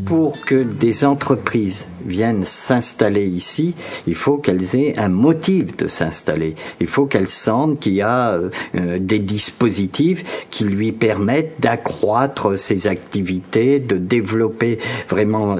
Pour que des entreprises viennent s'installer ici, il faut qu'elles aient un motif de s'installer. Il faut qu'elles sentent qu'il y a des dispositifs qui lui permettent d'accroître ses activités, de développer vraiment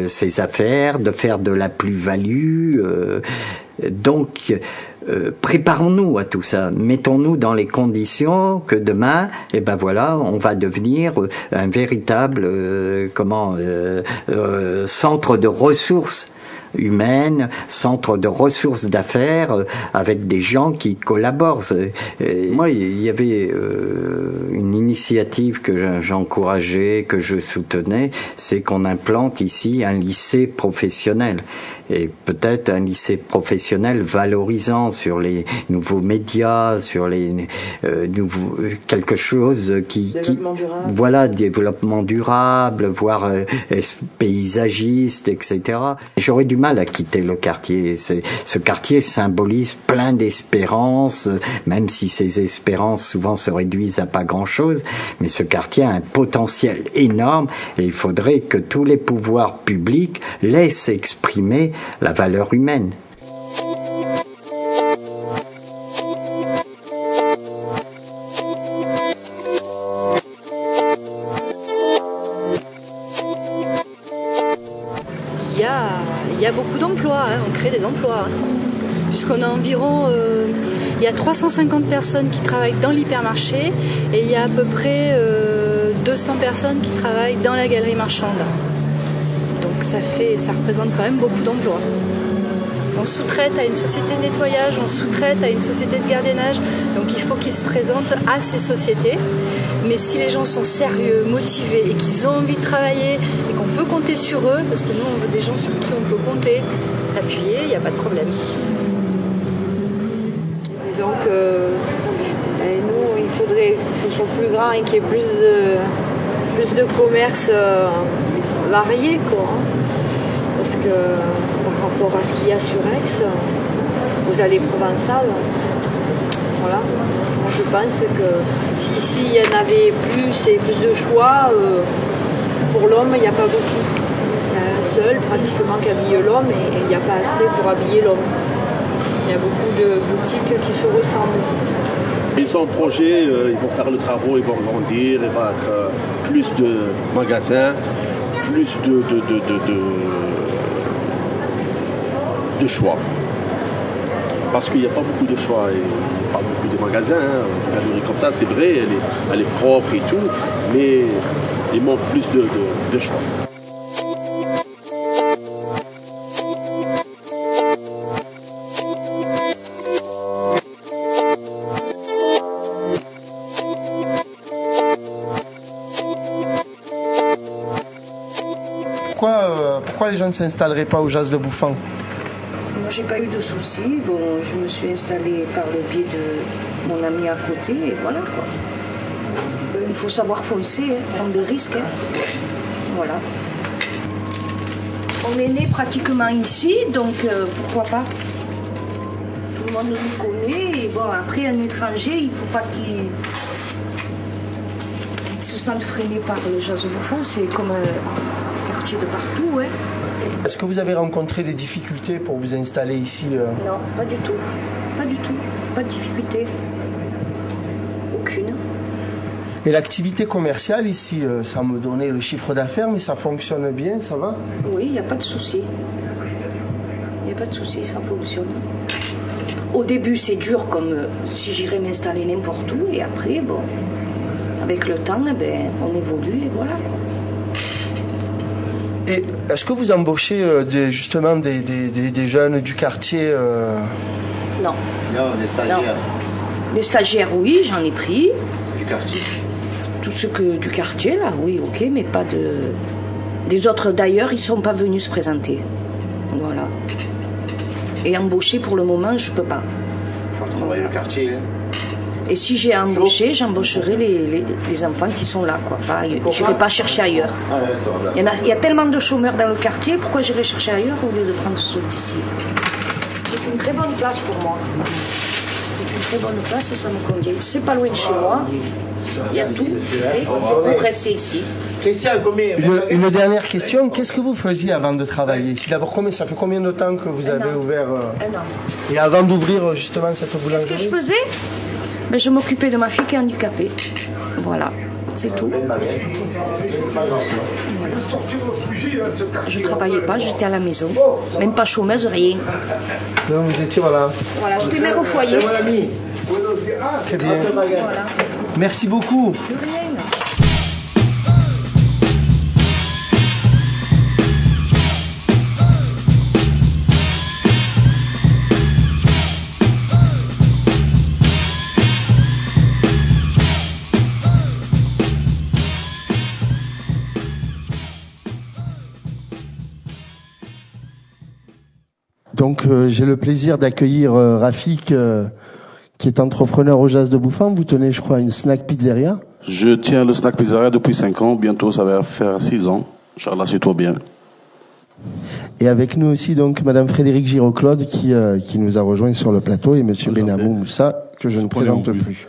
ses affaires, de faire de la plus-value. Donc, préparons-nous à tout ça. Mettons-nous dans les conditions que demain, on va devenir un véritable centre de ressources humaines, centre de ressources d'affaires, avec des gens qui collaborent. Moi, il y avait une initiative que j'encourageais, que je soutenais, c'est qu'on implante ici un lycée professionnel. Et peut-être un lycée professionnel valorisant sur les nouveaux médias, sur les nouveaux quelque chose développement durable, voire paysagiste, etc. J'aurais du mal à quitter le quartier. Ce quartier symbolise plein d'espérances, même si ces espérances souvent se réduisent à pas grand-chose. Mais ce quartier a un potentiel énorme et il faudrait que tous les pouvoirs publics laissent exprimer la valeur humaine. Il y a beaucoup d'emplois, on crée des emplois. Puisqu'on a environ, il y a 350 personnes qui travaillent dans l'hypermarché et il y a à peu près 200 personnes qui travaillent dans la galerie marchande. Donc ça représente quand même beaucoup d'emplois. On sous-traite à une société de nettoyage, on sous-traite à une société de gardiennage, donc il faut qu'ils se présentent à ces sociétés. Mais si les gens sont sérieux, motivés et qu'ils ont envie de travailler et qu'on peut compter sur eux, parce que nous on veut des gens sur qui on peut compter, s'appuyer, il n'y a pas de problème. Disons que nous, il faudrait que ce soit plus grand et qu'il y ait plus de commerce varié, quoi. Parce que par rapport à ce qu'il y a sur Aix, aux allées provençales, voilà. Moi, je pense que si ici il y en avait plus et plus de choix, pour l'homme, il n'y a pas beaucoup. Il y a un seul pratiquement qui habille l'homme et il n'y a pas assez pour habiller l'homme. Il y a beaucoup de boutiques qui se ressemblent. Ils ont un projet, ils vont faire le travaux, ils vont grandir, il va être plus de magasins, plus de choix. Parce qu'il n'y a pas beaucoup de choix. Il n'y a pas beaucoup de magasins. Une galerie comme ça, c'est vrai, elle est propre et tout, mais il manque plus de choix. Pourquoi les gens ne s'installeraient pas au Jas de Bouffan ? Moi, j'ai pas eu de soucis. Bon, je me suis installée par le biais de mon ami à côté et voilà quoi. Il faut savoir foncer, prendre des risques. Voilà. On est né pratiquement ici, donc pourquoi pas. Tout le monde nous connaît. Et bon, après, un étranger, il ne faut pas qu'il se sente freiné par le Jas de Bouffan. C'est comme un quartier de partout. Hein. Est-ce que vous avez rencontré des difficultés pour vous installer ici Non, pas du tout. Pas du tout. Pas de difficulté. Aucune. Et l'activité commerciale ici, ça me donnait le chiffre d'affaires, mais ça fonctionne bien, ça va ? Oui, il n'y a pas de souci. Il n'y a pas de souci, ça fonctionne. Au début, c'est dur, comme si j'irais m'installer n'importe où. Et après, bon, avec le temps, on évolue et voilà, quoi. Et est-ce que vous embauchez justement des jeunes du quartier Non. Non, des stagiaires. Non. Les stagiaires, oui, j'en ai pris. Du quartier. Tout ce que du quartier, là, oui, ok, mais pas de... Des autres, d'ailleurs, ils ne sont pas venus se présenter. Voilà. Et embaucher, pour le moment, je ne peux pas. Il faut travailler le quartier, hein. Et si j'ai embauché, j'embaucherai les enfants qui sont là, quoi. Je n'irai pas chercher ailleurs. Il y a tellement de chômeurs dans le quartier, pourquoi j'irai chercher ailleurs au lieu de prendre ceux d'ici? C'est une très bonne place pour moi. C'est une très bonne place et ça me convient. C'est pas loin de chez moi. Il y a tout pour rester ici. Une dernière question. Qu'est-ce que vous faisiez avant de travailler ici? D'abord, ça fait combien de temps que vous avez ouvert Un an. Et avant d'ouvrir justement cette boulangerie? Qu'est-ce que je faisais? Je m'occupais de ma fille qui est handicapée. Voilà, c'est tout. Voilà. Je travaillais pas, j'étais à la maison. Même pas chômeuse, rien. Non, vous étiez, voilà. Voilà, j'étais mère au foyer. Très bien. Voilà. Merci beaucoup. De rien. Donc j'ai le plaisir d'accueillir Rafik, qui est entrepreneur au Jas de Bouffan. Vous tenez, je crois, une snack pizzeria. Je tiens le snack pizzeria depuis 5 ans. Bientôt, ça va faire 6 ans. Inch'Allah, c'est toi bien. Et avec nous aussi, donc, Madame Frédérique Giroclaude, qui nous a rejoint sur le plateau, et Monsieur Benamou Moussa, que je ne présente plus.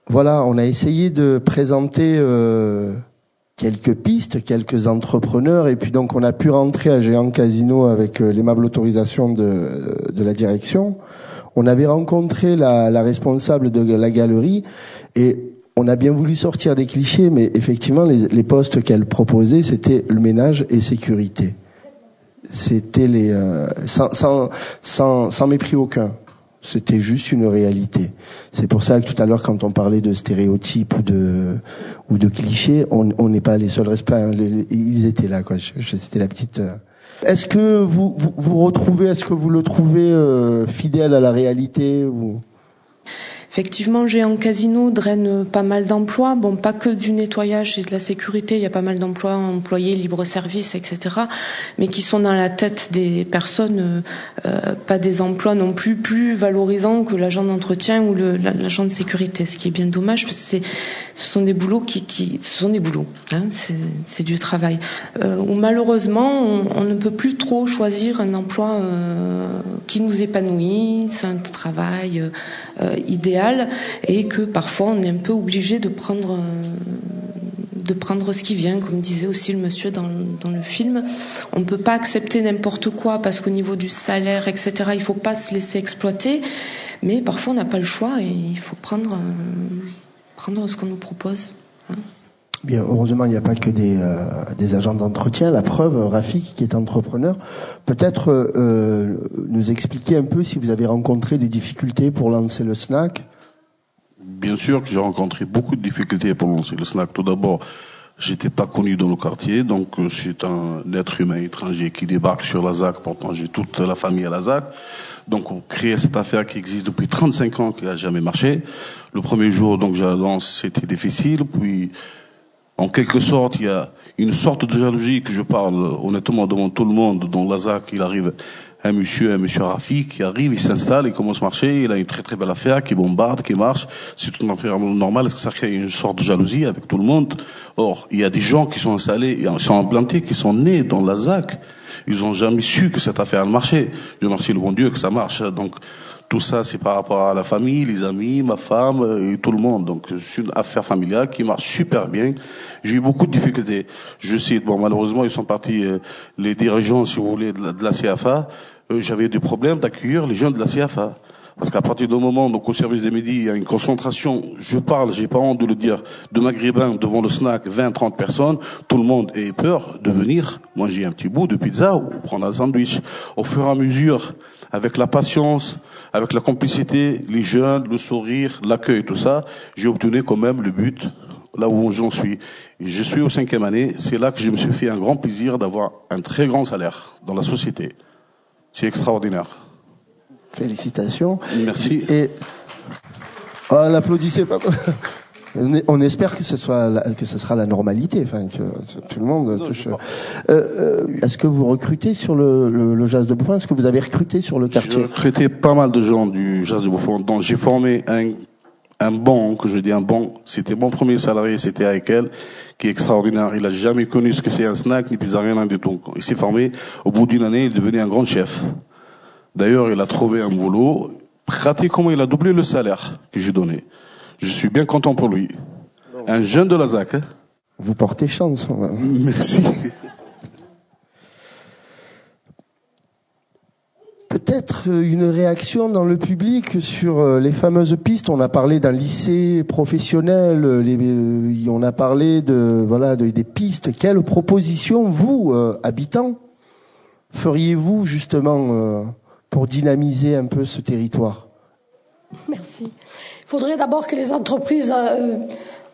Voilà, on a essayé de présenter quelques pistes, quelques entrepreneurs, et puis donc on a pu rentrer à Géant Casino avec l'aimable autorisation de la direction. On avait rencontré la responsable de la galerie, et on a bien voulu sortir des clichés, mais effectivement les postes qu'elle proposait, c'était le ménage et sécurité. C'était sans mépris aucun. C'était juste une réalité. C'est pour ça que tout à l'heure, quand on parlait de stéréotypes ou de clichés, on n'est pas les seuls responsables. Ils étaient là, quoi. C'était la petite. Est-ce que vous retrouvez, est-ce que vous le trouvez fidèle à la réalité ou... Effectivement, Géant Casino draine pas mal d'emplois. Bon, pas que du nettoyage et de la sécurité. Il y a pas mal d'emplois employés, libre-service, etc. Mais qui sont dans la tête des personnes, pas des emplois non plus valorisants que l'agent d'entretien ou l'agent de sécurité. Ce qui est bien dommage parce que ce sont des boulots ce sont des boulots. Hein, c'est du travail. Où malheureusement, on ne peut plus trop choisir un emploi qui nous épanouit. C'est un travail idéal. Et que parfois on est un peu obligé de prendre ce qui vient, comme disait aussi le monsieur dans le film. On ne peut pas accepter n'importe quoi parce qu'au niveau du salaire, etc., il ne faut pas se laisser exploiter, mais parfois on n'a pas le choix et il faut prendre ce qu'on nous propose. Hein. Bien, heureusement, il n'y a pas que des agents d'entretien. La preuve, Rafik, qui est entrepreneur, peut-être nous expliquer un peu si vous avez rencontré des difficultés pour lancer le snack. Bien sûr que j'ai rencontré beaucoup de difficultés pour lancer le snack. Tout d'abord, j'étais pas connu dans le quartier, donc je suis un être humain étranger qui débarque sur la ZAC. Pourtant, j'ai toute la famille à la ZAC. Donc, on crée cette affaire qui existe depuis 35 ans, qui n'a jamais marché. Le premier jour, donc, j'ai lancé, c'était difficile. Puis, en quelque sorte, il y a une sorte de jalousie que je parle honnêtement devant tout le monde. Dans la ZAC, il arrive un monsieur Rafik qui arrive, il s'installe, il commence à marcher, il a une très très belle affaire qui bombarde, qui marche. C'est tout une affaire normale, parce que ça crée une sorte de jalousie avec tout le monde. Or, il y a des gens qui sont installés, qui sont implantés, qui sont nés dans la ZAC. Ils ont jamais su que cette affaire marchait. Je remercie le bon Dieu que ça marche. Donc, tout ça, c'est par rapport à la famille, les amis, ma femme et tout le monde. Donc, c'est une affaire familiale qui marche super bien. J'ai eu beaucoup de difficultés. Je sais, bon, malheureusement, ils sont partis, les dirigeants, si vous voulez, de la CFA. J'avais des problèmes d'accueillir les jeunes de la CFA. Parce qu'à partir du moment, donc, au service des midis, il y a une concentration, j'ai pas honte de le dire, de maghrébins devant le snack, 20, 30 personnes, tout le monde ait peur de venir manger un petit bout de pizza ou prendre un sandwich. Au fur et à mesure, avec la patience, avec la complicité, les jeunes, le sourire, l'accueil, tout ça, j'ai obtenu quand même le but, là où j'en suis. Et je suis au 5e année, c'est là que je me suis fait un grand plaisir d'avoir un très grand salaire dans la société. C'est extraordinaire. Félicitations. Merci. Et l'applaudissez pas. On espère que ce sera la normalité, enfin que tout le monde touche. Est-ce que vous recrutez sur le Jas de Bouffan? Est-ce que vous avez recruté sur le quartier? J'ai recruté pas mal de gens du Jas de Bouffan. Donc j'ai formé un banc, que je dis un banc. C'était mon premier salarié, c'était Aikel, qui est extraordinaire. Il a jamais connu ce que c'est un snack, ni pizza, rien du tout. Il s'est formé. Au bout d'une année, il est devenu un grand chef. D'ailleurs, il a trouvé un boulot. Pratiquement, il a doublé le salaire que j'ai donné. Je suis bien content pour lui. Un jeune de la ZAC. Hein. Vous portez chance. Merci. Peut-être une réaction dans le public sur les fameuses pistes. On a parlé d'un lycée professionnel, on a parlé des pistes. Quelles propositions, vous, habitants, feriez-vous justement pour dynamiser un peu ce territoire ? Merci. Il faudrait d'abord que les entreprises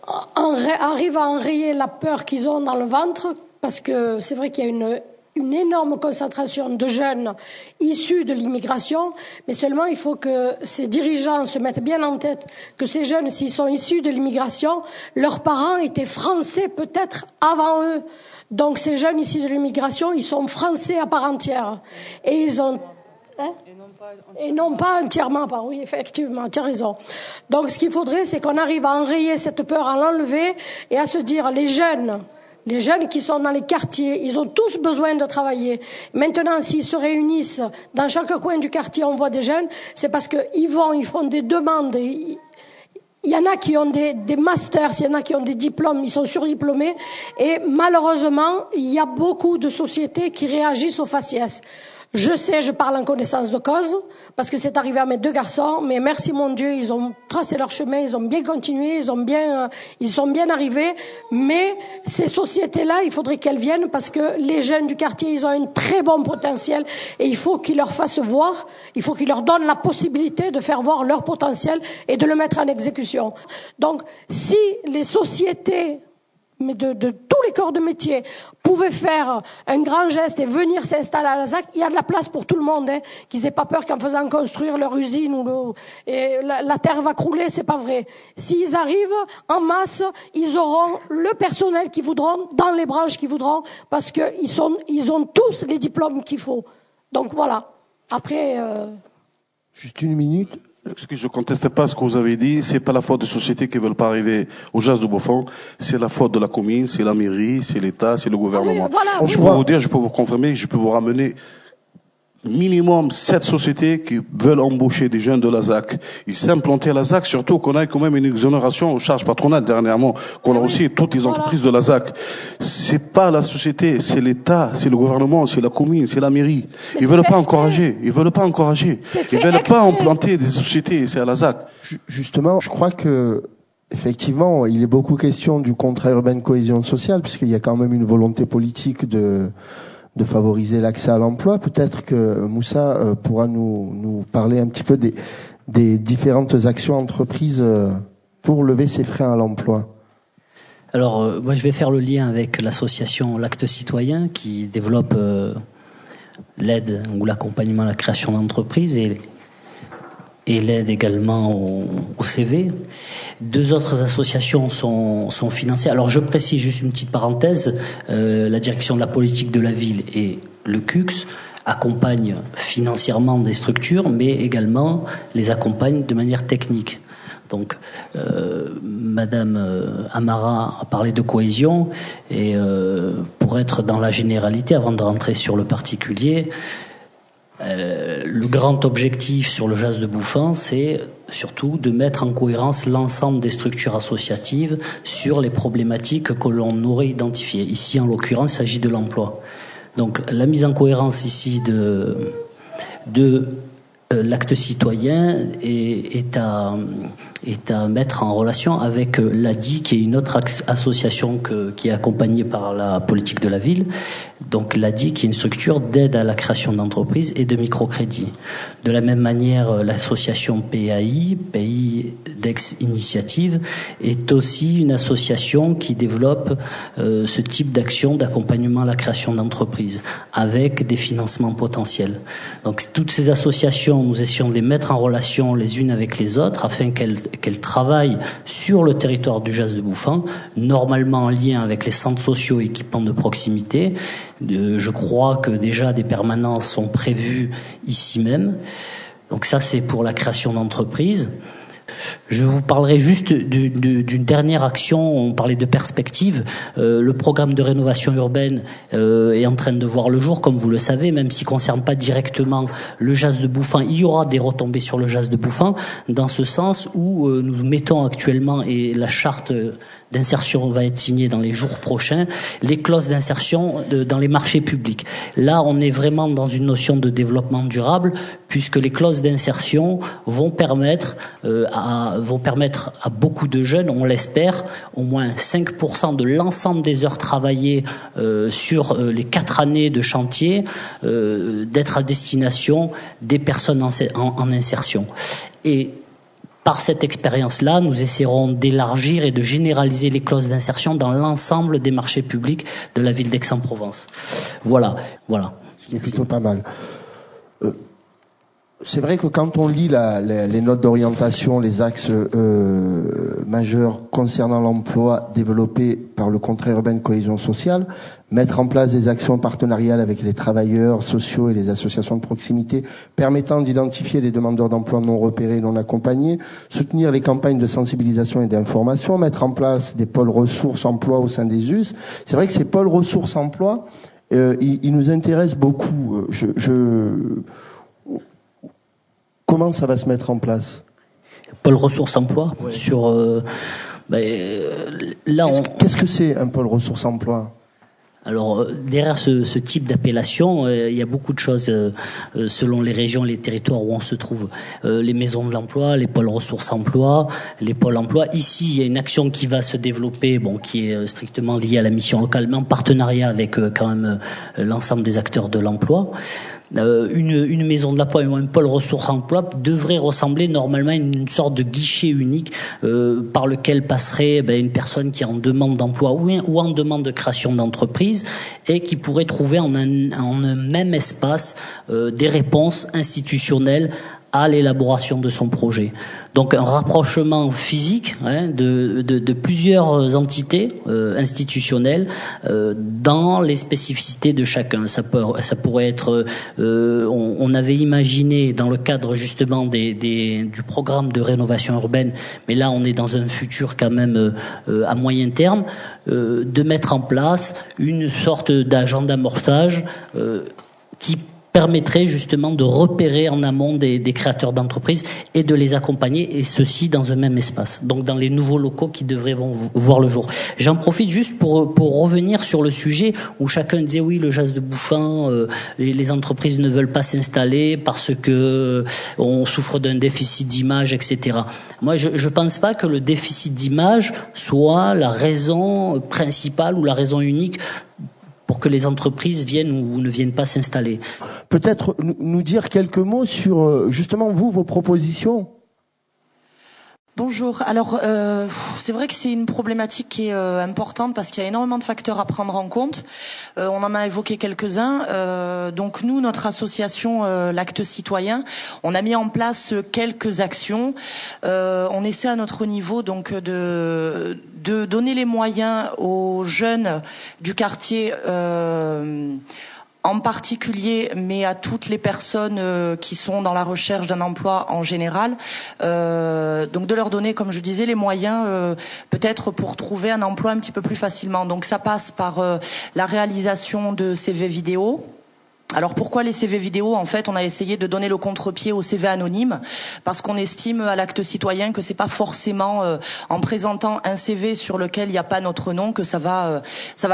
arrivent à enrayer la peur qu'ils ont dans le ventre, parce que c'est vrai qu'il y a une énorme concentration de jeunes issus de l'immigration, mais seulement il faut que ces dirigeants se mettent bien en tête que ces jeunes, s'ils sont issus de l'immigration, leurs parents étaient français peut-être avant eux. Donc ces jeunes issus de l'immigration, ils sont français à part entière. Et ils ont... Et non pas entièrement, oui, effectivement, tu as raison. Donc ce qu'il faudrait, c'est qu'on arrive à enrayer cette peur, à l'enlever et à se dire, les jeunes qui sont dans les quartiers, ils ont tous besoin de travailler. Maintenant, s'ils se réunissent dans chaque coin du quartier, on voit des jeunes, c'est parce qu'ils font des demandes. Il y en a qui ont des masters, il y en a qui ont des diplômes, ils sont surdiplômés. Et malheureusement, il y a beaucoup de sociétés qui réagissent au faciès. Je sais, je parle en connaissance de cause, parce que c'est arrivé à mes deux garçons, mais merci mon Dieu, ils ont tracé leur chemin, ils ont bien continué, ils sont bien arrivés, mais ces sociétés-là, il faudrait qu'elles viennent, parce que les jeunes du quartier, ils ont un très bon potentiel, et il faut qu'ils leur fassent voir, il faut qu'ils leur donnent la possibilité de faire voir leur potentiel et de le mettre en exécution. Donc, si les sociétés, mais de tous les corps de métier, pouvaient faire un grand geste et venir s'installer à la ZAC, il y a de la place pour tout le monde, hein, qu'ils n'aient pas peur qu'en faisant construire leur usine la terre va crouler, c'est pas vrai. S'ils arrivent en masse, ils auront le personnel qu'ils voudront, dans les branches qu'ils voudront, parce qu'ils ont tous les diplômes qu'il faut. Donc voilà. Après... Juste une minute. Ce que je ne conteste pas ce que vous avez dit, c'est pas la faute des sociétés qui veulent pas arriver au Jazz de Beaufort, c'est la faute de la commune, c'est la mairie, c'est l'État, c'est le gouvernement. Ah oui, voilà, je peux vous dire, je peux vous confirmer, je peux vous ramener minimum 7 sociétés qui veulent embaucher des jeunes de la ZAC. Ils s'implanter à la ZAC, surtout qu'on a quand même une exonération aux charges patronales dernièrement, qu'on a aussi toutes les entreprises de la ZAC. C'est pas la société, c'est l'État, c'est le gouvernement, c'est la commune, c'est la mairie. Ils veulent pas encourager. Ils veulent pas implanter des sociétés, c'est à la ZAC. Justement, je crois que effectivement, il est beaucoup question du contrat urbain de cohésion sociale, puisqu'il y a quand même une volonté politique de favoriser l'accès à l'emploi. Peut-être que Moussa pourra nous parler un petit peu des différentes actions entreprises pour lever ces freins à l'emploi. Alors, moi, je vais faire le lien avec l'association L'Acte Citoyen qui développe l'aide ou l'accompagnement à la création d'entreprises et l'aide également au CV. 2 autres associations sont financées. Alors je précise juste une petite parenthèse, la direction de la politique de la ville et le CUX accompagnent financièrement des structures, mais également les accompagnent de manière technique. Donc, Madame Amara a parlé de cohésion, et pour être dans la généralité, avant de rentrer sur le particulier, le grand objectif sur le Jazz de Bouffan, c'est surtout de mettre en cohérence l'ensemble des structures associatives sur les problématiques que l'on aurait identifiées. Ici, en l'occurrence, il s'agit de l'emploi. Donc, la mise en cohérence ici de l'acte citoyen est à mettre en relation avec l'ADI, qui est une autre association qui est accompagnée par la politique de la ville. Donc l'ADI, qui est une structure d'aide à la création d'entreprises et de microcrédit. De la même manière, l'association PAI, Pays d'Ex-Initiative, est aussi une association qui développe ce type d'action d'accompagnement à la création d'entreprises avec des financements potentiels. Donc toutes ces associations, nous essayons de les mettre en relation les unes avec les autres afin qu'elles travaillent sur le territoire du Jazz de Bouffan, normalement en lien avec les centres sociaux et équipements de proximité. Je crois que déjà des permanences sont prévues ici même. Donc ça, c'est pour la création d'entreprises. Je vous parlerai juste d'une dernière action. On parlait de perspective. Le programme de rénovation urbaine est en train de voir le jour, comme vous le savez, même s'il ne concerne pas directement le Jas de Bouffan. Il y aura des retombées sur le Jas de Bouffan, dans ce sens où nous mettons actuellement, et la charte d'insertion va être signée dans les jours prochains, les clauses d'insertion dans les marchés publics. Là, on est vraiment dans une notion de développement durable, puisque les clauses d'insertion vont permettre à beaucoup de jeunes, on l'espère, au moins 5% de l'ensemble des heures travaillées sur les 4 années de chantier, d'être à destination des personnes en insertion. Et par cette expérience-là, nous essaierons d'élargir et de généraliser les clauses d'insertion dans l'ensemble des marchés publics de la ville d'Aix-en-Provence. Voilà. Ce qui est plutôt pas mal. C'est vrai que quand on lit les notes d'orientation, les axes majeurs concernant l'emploi développés par le contrat urbain de cohésion sociale, mettre en place des actions partenariales avec les travailleurs sociaux et les associations de proximité permettant d'identifier des demandeurs d'emploi non repérés et non accompagnés, soutenir les campagnes de sensibilisation et d'information, mettre en place des pôles ressources emploi au sein des US. C'est vrai que ces pôles ressources emploi, ils nous intéressent beaucoup. Comment ça va se mettre en place ? Pôle ressources emploi, ouais. Qu'est-ce que c'est un pôle ressources emploi ? Alors, derrière ce type d'appellation, il y a beaucoup de choses selon les régions et les territoires où on se trouve. Les maisons de l'emploi, les pôles ressources emploi, les pôles emploi. Ici, il y a une action qui va se développer, qui est strictement liée à la mission locale, mais en partenariat avec quand même l'ensemble des acteurs de l'emploi. Une maison de l'emploi ou un pôle ressources emploi devrait ressembler normalement à une sorte de guichet unique par lequel passerait une personne qui est en demande d'emploi ou en demande de création d'entreprise et qui pourrait trouver en un même espace des réponses institutionnelles à l'élaboration de son projet. Donc un rapprochement physique de plusieurs entités institutionnelles dans les spécificités de chacun. Ça pourrait être, on avait imaginé dans le cadre justement du programme de rénovation urbaine, mais là on est dans un futur quand même à moyen terme, de mettre en place une sorte d'agent d'amorçage qui permettrait justement de repérer en amont des créateurs d'entreprises et de les accompagner, et ceci dans un même espace, donc dans les nouveaux locaux qui devraient voir le jour. J'en profite juste pour revenir sur le sujet où chacun disait oui, le Jas de Bouffan, les entreprises ne veulent pas s'installer parce que on souffre d'un déficit d'image, etc. Moi, je pense pas que le déficit d'image soit la raison principale ou la raison unique pour que les entreprises viennent ou ne viennent pas s'installer. Peut-être nous dire quelques mots sur justement vos propositions. Bonjour. Alors, c'est vrai que c'est une problématique qui est importante parce qu'il y a énormément de facteurs à prendre en compte. On en a évoqué quelques-uns. Donc nous, notre association l'Acte Citoyen, on a mis en place quelques actions. On essaie à notre niveau donc de donner les moyens aux jeunes du quartier. En particulier, mais à toutes les personnes qui sont dans la recherche d'un emploi en général, donc de leur donner, comme je disais, les moyens peut-être pour trouver un emploi un petit peu plus facilement. Donc ça passe par la réalisation de CV vidéo. Alors pourquoi les CV vidéo ? En fait, on a essayé de donner le contre-pied au CV anonyme parce qu'on estime à l'Acte Citoyen que c'est pas forcément en présentant un CV sur lequel il n'y a pas notre nom que ça va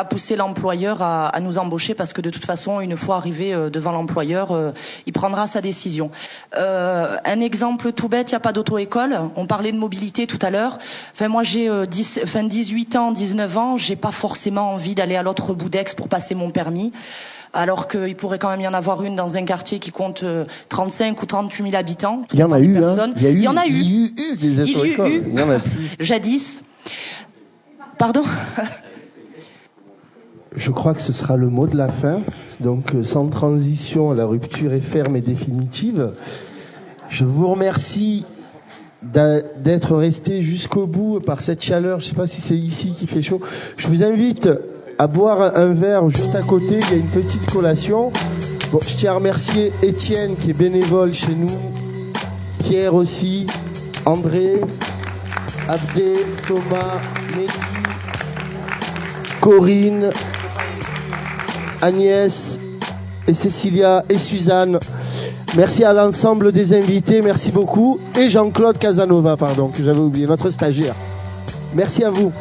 pousser l'employeur à nous embaucher, parce que de toute façon, une fois arrivé devant l'employeur, il prendra sa décision. Un exemple tout bête, il n'y a pas d'auto-école. On parlait de mobilité tout à l'heure. Enfin, moi j'ai 18 ans, 19 ans, j'ai pas forcément envie d'aller à l'autre bout d'Aix pour passer mon permis. Alors qu'il pourrait quand même y en avoir une dans un quartier qui compte 35 ou 38 000 habitants. Il y en a eu, hein. Il y en a eu des auto-écoles. Il y en a plus. Jadis. Pardon ? Je crois que ce sera le mot de la fin. Donc, sans transition, la rupture est ferme et définitive. Je vous remercie d'être resté jusqu'au bout par cette chaleur. Je ne sais pas si c'est ici qui fait chaud. Je vous invite à boire un verre juste à côté. Il y a une petite collation. Bon, je tiens à remercier Étienne qui est bénévole chez nous, Pierre aussi, André, Abdé, Thomas, Mehdi, Corinne, Agnès et Cécilia et Suzanne. Merci à l'ensemble des invités, merci beaucoup. Et Jean-Claude Casanova, pardon, que j'avais oublié, notre stagiaire. Merci à vous.